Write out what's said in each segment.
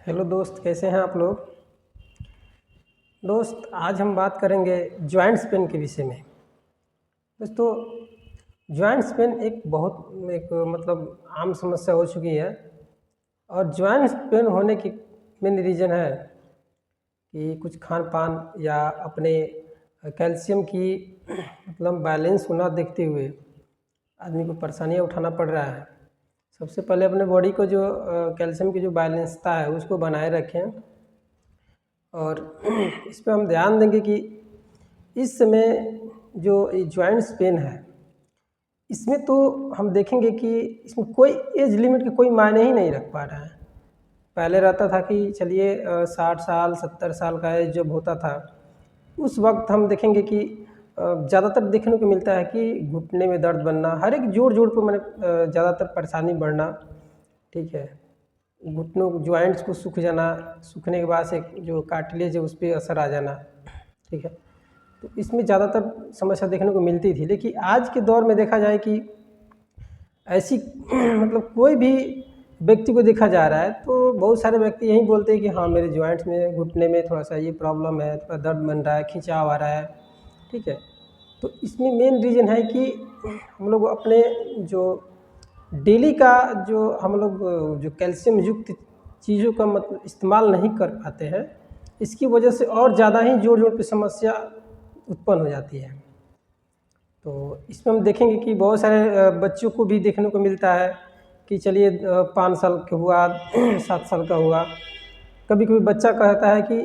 Hello दोस्त, कैसे हैं आप लोग। दोस्त, आज हम बात करेंगे जॉइंट्स पेन के विषय में। दोस्तों, जॉइंट्स पेन एक मतलब आम समस्या हो चुकी है। और जॉइंट्स पेन होने की मेन रीज़न है कि कुछ खान पान या अपने कैल्शियम की मतलब बैलेंस को ना देखते हुए आदमी को परेशानियाँ उठाना पड़ रहा है। सबसे पहले अपने बॉडी को जो कैल्शियम की जो बैलेंसता है उसको बनाए रखें। और इस पे हम ध्यान देंगे कि इस समय जो ये जॉइंट्स पेन है, इसमें तो हम देखेंगे कि इसमें कोई एज लिमिट के कोई मायने ही नहीं रख पा रहा है। पहले रहता था कि चलिए 60 साल 70 साल का एज जब होता था उस वक्त हम देखेंगे कि ज़्यादातर देखने को मिलता है कि घुटने में दर्द बनना, हर एक जोड़ जोड़ पर मैंने ज़्यादातर परेशानी बढ़ना, ठीक है, घुटनों जॉइंट्स को सूख जाना, सूखने के बाद से जो कार्टिलेज है उस पर असर आ जाना, ठीक है। तो इसमें ज़्यादातर समस्या देखने को मिलती थी। लेकिन आज के दौर में देखा जाए कि ऐसी मतलब कोई भी व्यक्ति को देखा जा रहा है तो बहुत सारे व्यक्ति यही बोलते हैं कि हाँ, मेरे जॉइंट्स में घुटने में थोड़ा सा ये प्रॉब्लम है, थोड़ा दर्द बन रहा है, खिंचाव आ रहा है, ठीक है। तो इसमें मेन रीज़न है कि हम लोग अपने जो डेली का जो हम लोग जो कैल्शियम युक्त चीज़ों का मतलब इस्तेमाल नहीं कर पाते हैं, इसकी वजह से और ज़्यादा ही जोड़ जोड़ पे समस्या उत्पन्न हो जाती है। तो इसमें हम देखेंगे कि बहुत सारे बच्चों को भी देखने को मिलता है कि चलिए 5 साल का हुआ 7 साल का हुआ, कभी कभी बच्चा कहता है कि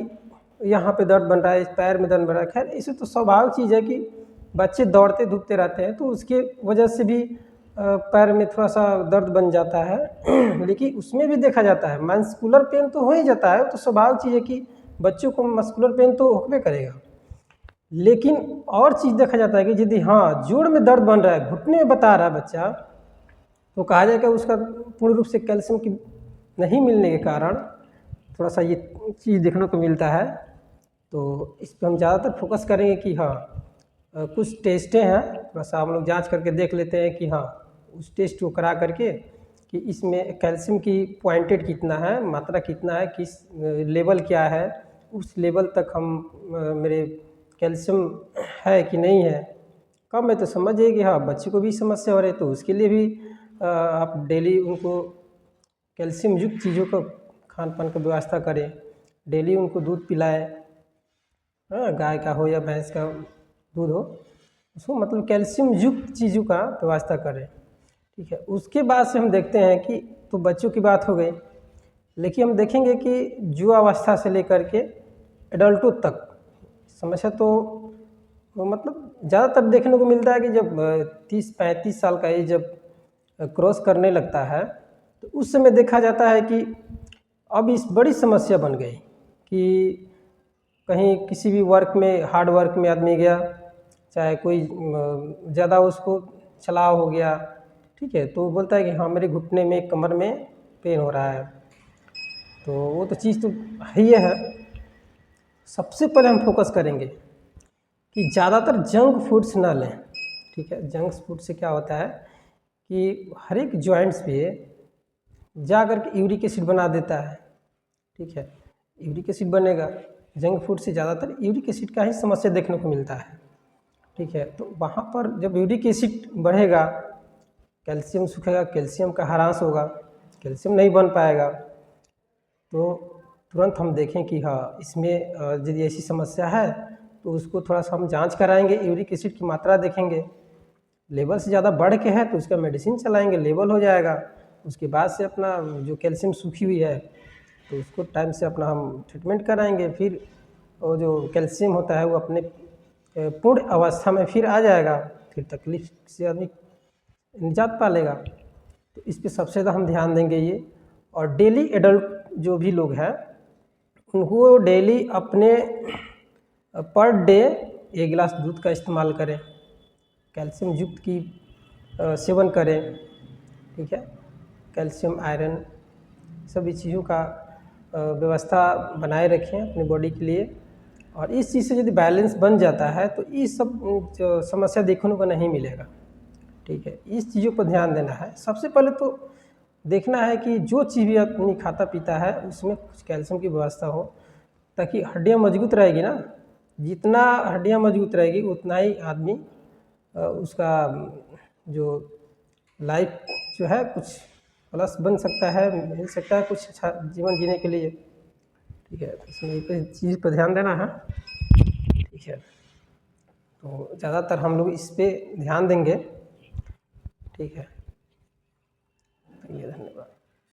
यहाँ पे दर्द बन रहा है, इस पैर में दर्द बन रहा है। खैर, इसे तो स्वाभाविक चीज़ है कि बच्चे दौड़ते धूपते रहते हैं तो उसके वजह से भी पैर में थोड़ा सा दर्द बन जाता है। लेकिन उसमें भी देखा जाता है मस्कुलर पेन तो हो ही जाता है, तो स्वाभाविक चीज़ है कि बच्चों को मस्कुलर पेन तो होबे करेगा। लेकिन और चीज़ देखा जाता है कि यदि हाँ जोड़ में दर्द बन रहा है, घुटने में बता रहा है बच्चा, तो कहा जाए कि उसका पूर्ण रूप से कैल्शियम की नहीं मिलने के कारण थोड़ा सा ये चीज़ देखने को मिलता है। तो इस पर हम ज़्यादातर फोकस करेंगे कि हाँ कुछ टेस्टें हैं, थोड़ा सा हम लोग जांच करके देख लेते हैं कि हाँ उस टेस्ट को करा करके कि इसमें कैल्शियम की पॉइंटेड कितना है, मात्रा कितना है, किस लेवल क्या है, उस लेवल तक हम मेरे कैल्शियम है कि नहीं है कम है। तो समझिए कि हाँ बच्चे को भी समस्या हो रही है, तो उसके लिए भी आप डेली उनको कैल्शियम युक्त चीज़ों का खान पान का व्यवस्था करें। डेली उनको दूध पिलाएं, हाँ, गाय का हो या भैंस का दूध हो, उसको मतलब कैल्शियम युक्त चीज़ों का व्यवस्था करें, ठीक है। उसके बाद से हम देखते हैं कि तो बच्चों की बात हो गई, लेकिन हम देखेंगे कि युवा अवस्था से लेकर के एडल्टों तक समस्या तो मतलब ज़्यादातर देखने को मिलता है कि जब 30-35 साल का एज जब क्रॉस करने लगता है तो उस समय देखा जाता है कि अब इस बड़ी समस्या बन गई कि कहीं किसी भी वर्क में, हार्ड वर्क में आदमी गया, चाहे कोई ज़्यादा उसको चलाव हो गया, ठीक है, तो बोलता है कि हाँ मेरे घुटने में कमर में पेन हो रहा है। तो वो तो चीज़ तो है ही है। सबसे पहले हम फोकस करेंगे कि ज़्यादातर जंक फूड्स ना लें, ठीक है। जंक फूड से क्या होता है कि हर एक जॉइंट्स पे जा कर के यूरिक एसिड बना देता है, ठीक है। यूरिक एसिड बनेगा, जंक फूड से ज़्यादातर यूरिक एसिड का ही समस्या देखने को मिलता है, ठीक है। तो वहाँ पर जब यूरिक एसिड बढ़ेगा, कैल्शियम सूखेगा, कैल्शियम का ह्रास होगा, कैल्शियम नहीं बन पाएगा, तो तुरंत हम देखें कि हाँ इसमें यदि ऐसी समस्या है तो उसको थोड़ा सा हम जांच कराएंगे, यूरिक एसिड की मात्रा देखेंगे, लेवल से ज़्यादा बढ़ के है तो उसका मेडिसिन चलाएंगे, लेवल हो जाएगा। उसके बाद से अपना जो कैल्शियम सूखी हुई है तो उसको टाइम से अपना हम ट्रीटमेंट कराएंगे, फिर वो जो कैल्शियम होता है वो अपने पूर्ण अवस्था में फिर आ जाएगा, फिर तकलीफ से आदमी निजात पा लेगा। तो इस पर सबसे ज़्यादा हम ध्यान देंगे ये। और डेली एडल्ट जो भी लोग हैं उनको डेली अपने पर डे 1 गिलास दूध का इस्तेमाल करें, कैल्शियम युक्त की सेवन करें, ठीक है। कैल्शियम, आयरन सभी चीज़ों का व्यवस्था बनाए रखें अपनी बॉडी के लिए। और इस चीज़ से यदि बैलेंस बन जाता है तो ये सब जो समस्या देखने को नहीं मिलेगा, ठीक है। इस चीज़ों पर ध्यान देना है। सबसे पहले तो देखना है कि जो चीज़ भी आदमी खाता पीता है उसमें कुछ कैल्शियम की व्यवस्था हो, ताकि हड्डियाँ मजबूत रहेगी ना। जितना हड्डियाँ मजबूत रहेगी उतना ही आदमी उसका जो लाइफ जो है कुछ प्लस बन सकता है, मिल सकता है कुछ अच्छा जीवन जीने के लिए। ठीक है, तो इसमें एक चीज़ पर ध्यान देना है। ठीक है, तो ज़्यादातर हम लोग इस पे ध्यान देंगे। ठीक है, धन्यवाद।